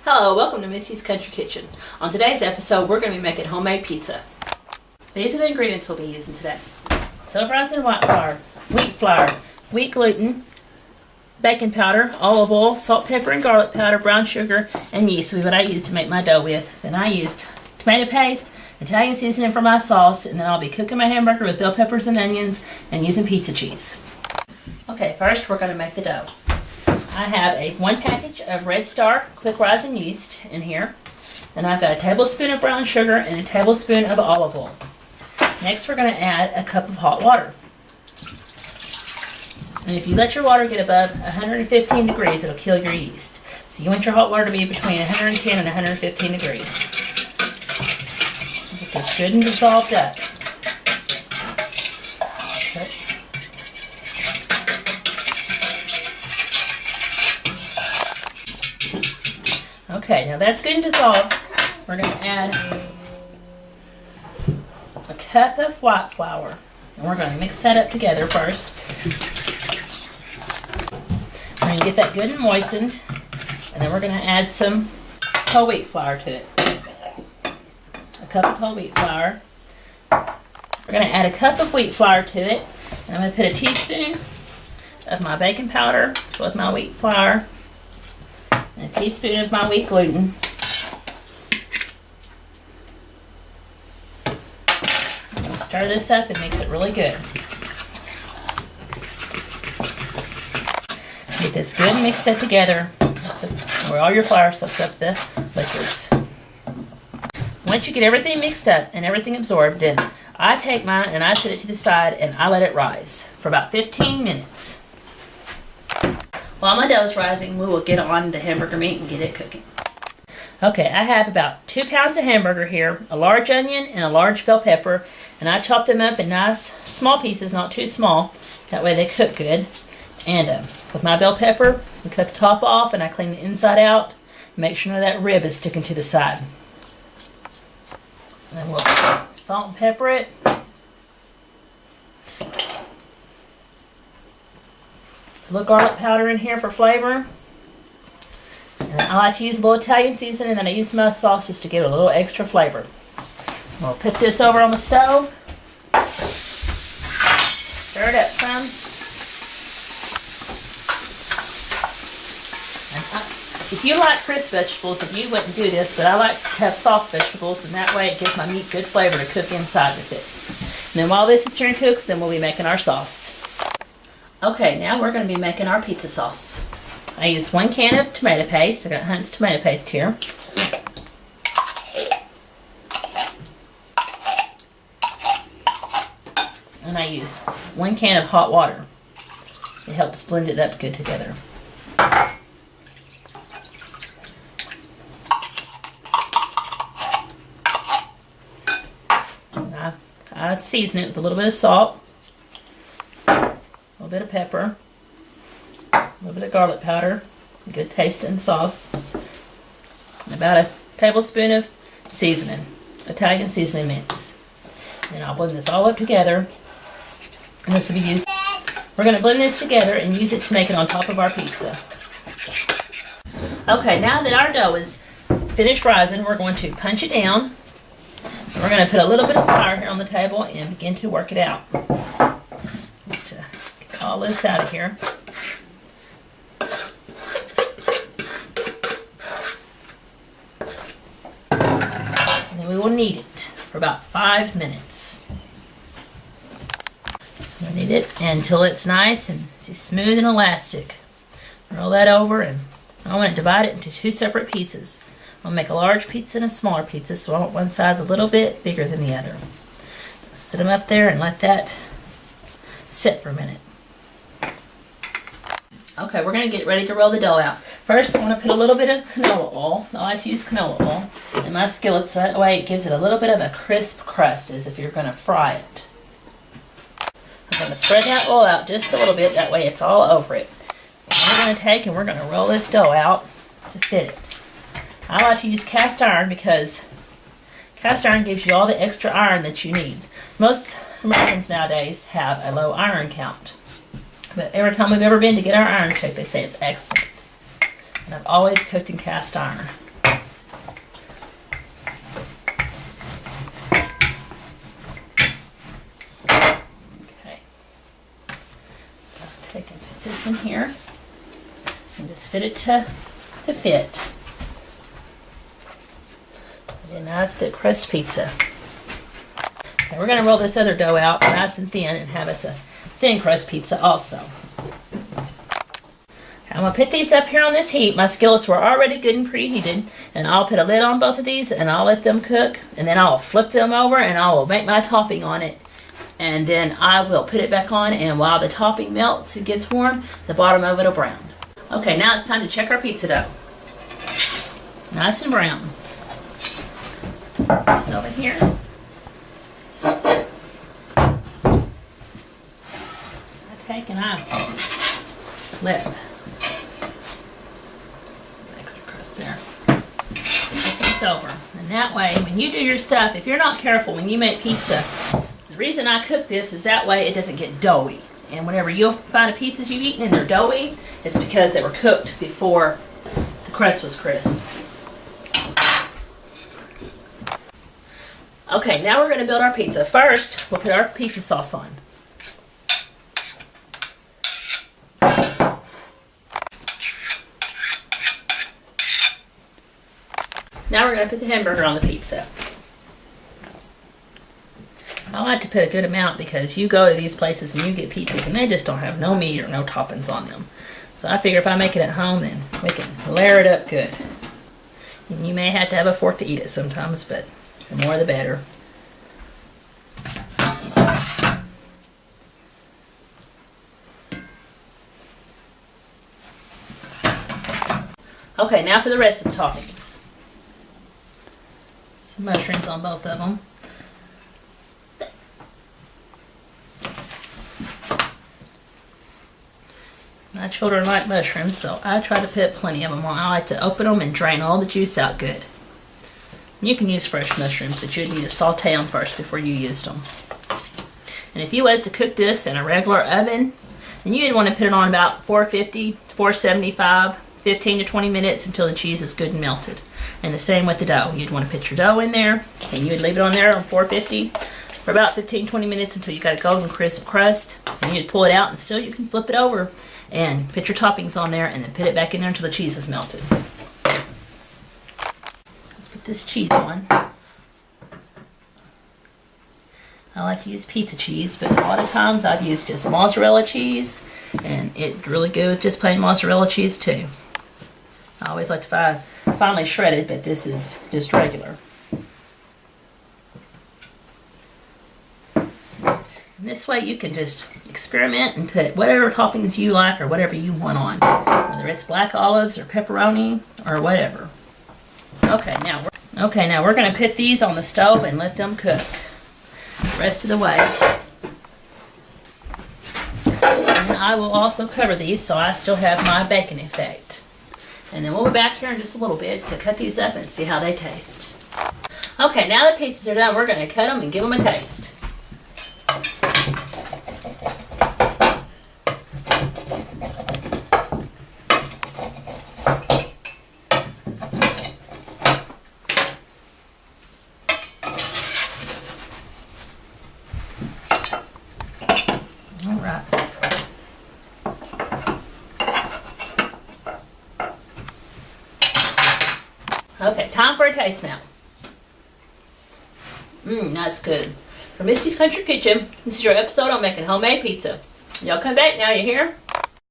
Hello, welcome to Misty's Country Kitchen. On today's episode, we're going to be making homemade pizza. These are the ingredients we'll be using today. Self-rising white flour, wheat gluten, baking powder, olive oil, salt, pepper, and garlic powder, brown sugar, and yeast will be what I use to make my dough with. Then I used tomato paste, Italian seasoning for my sauce, and then I'll be cooking my hamburger with bell peppers and onions and using pizza cheese. Okay, first we're going to make the dough. I have one package of Red Star quick rising yeast in here, and I've got a tablespoon of brown sugar and a tablespoon of olive oil. Next we're going to add a cup of hot water. And if you let your water get above 115 degrees, it'll kill your yeast. So you want your hot water to be between 110 and 115 degrees. Get this good and dissolved up. Okay, now that's good and dissolved. We're going to add a cup of white flour. And we're going to mix that up together first. We're going to get that good and moistened. And then we're going to add some whole wheat flour to it. A cup of whole wheat flour. We're going to add a cup of wheat flour to it. And I'm going to put a teaspoon of my baking powder with my wheat flour. And a teaspoon of my wheat gluten. I'm going to stir this up and mix it really good. Get this good mixed up together where all your flour soaks up the liquids. Once you get everything mixed up and everything absorbed, then I take mine and I set it to the side and I let it rise for about 15 minutes. While my dough is rising, we will get on the hamburger meat and get it cooking. Okay, I have about 2 pounds of hamburger here, a large onion and a large bell pepper, and I chop them up in nice small pieces, not too small. That way they cook good. And with my bell pepper, I cut the top off and I clean the inside out. Make sure none of that rib is sticking to the side. And then we'll salt and pepper it. A little garlic powder in here for flavor. And I like to use a little Italian seasoning, and then I use my sauce just to give it a little extra flavor. We'll put this over on the stove. Stir it up some. And if you like crisp vegetables, then you wouldn't do this, but I like to have soft vegetables, and that way it gives my meat good flavor to cook inside with it. And then while this is turning cooks, then we'll be making our sauce. Okay, now we're going to be making our pizza sauce. I used 1 can of tomato paste. I got Hunt's tomato paste here. And I used 1 can of hot water. It helps blend it up good together. And I season it with a little bit of salt. A little bit of pepper, a little bit of garlic powder, good taste in sauce, and about a tablespoon of seasoning, Italian seasoning mix. And I'll blend this all up together. And this will be used. We're going to blend this together and use it to make it on top of our pizza. Okay, now that our dough is finished rising, we're going to punch it down. We're going to put a little bit of flour here on the table and begin to work it out. All this out of here. And then we will knead it for about 5 minutes. We'll knead it until it's nice and smooth and elastic. Roll that over, and I want to divide it into 2 separate pieces. I'll make a large pizza and a smaller pizza, so I want one size a little bit bigger than the other. Set them up there and let that sit for a minute. Okay, we're going to get ready to roll the dough out. First, I want to put a little bit of canola oil. I like to use canola oil in my skillet, so that way it gives it a little bit of a crisp crust, as if you're going to fry it. I'm going to spread that oil out just a little bit, that way it's all over it. And we're going to take and we're going to roll this dough out to fit it. I like to use cast iron because cast iron gives you all the extra iron that you need. Most Americans nowadays have a low iron count. But every time we've ever been to get our iron checked, they say it's excellent. And I've always cooked in cast iron. I can put this in here and just fit it to fit. A nice thick crust pizza. Okay, we're going to roll this other dough out nice and thin and have us a thin crust pizza also. I'm going to put these up here on this heat. My skillets were already good and preheated, and I'll put a lid on both of these and I'll let them cook, and then I'll flip them over and I will make my topping on it, and then I will put it back on, and while the topping melts and gets warm, the bottom of it will brown. Okay, now it's time to check our pizza dough. Nice and brown. Set these over here. I take and I flip. Extra crust there. Flip these over. And that way, when you do your stuff, if you're not careful when you make pizza, the reason I cook this is that way it doesn't get doughy. And whenever you'll find a pizzas you've eaten and they're doughy, it's because they were cooked before the crust was crisp. Okay, now we're going to build our pizza. First, we'll put our pizza sauce on. Now we're going to put the hamburger on the pizza. I like to put a good amount because you go to these places and you get pizzas and they just don't have no meat or no toppings on them. So I figure if I make it at home, then we can layer it up good. And you may have to have a fork to eat it sometimes, but the more the better. Okay, now for the rest of the toppings. Some mushrooms on both of them. My children like mushrooms, so I try to put plenty of them on. I like to open them and drain all the juice out good. You can use fresh mushrooms, but you'd need to saute them first before you used them. And if you was to cook this in a regular oven, then you'd want to put it on about 450, 475, 15 to 20 minutes until the cheese is good and melted. And the same with the dough. You'd want to put your dough in there, and you would leave it on there on 450 for about 15-20 minutes until you got a golden crisp crust. And you'd pull it out, and still you can flip it over and put your toppings on there, and then put it back in there until the cheese is melted. Let's put this cheese on. I like to use pizza cheese, but a lot of times I've used just mozzarella cheese, and it's really good with just plain mozzarella cheese too. I always like to buy finely shredded, but this is just regular. And this way you can just experiment and put whatever toppings you like or whatever you want on, whether it's black olives or pepperoni or whatever. Okay, now we're going to put these on the stove and let them cook the rest of the way. And I will also cover these so I still have my bacon effect. And then we'll be back here in just a little bit to cut these up and see how they taste. Okay, now the pizzas are done, we're going to cut them and give them a taste. All right. Okay, time for a taste now. That's good. For Misty's Country Kitchen, this is your episode on making homemade pizza. Y'all come back now, you hear?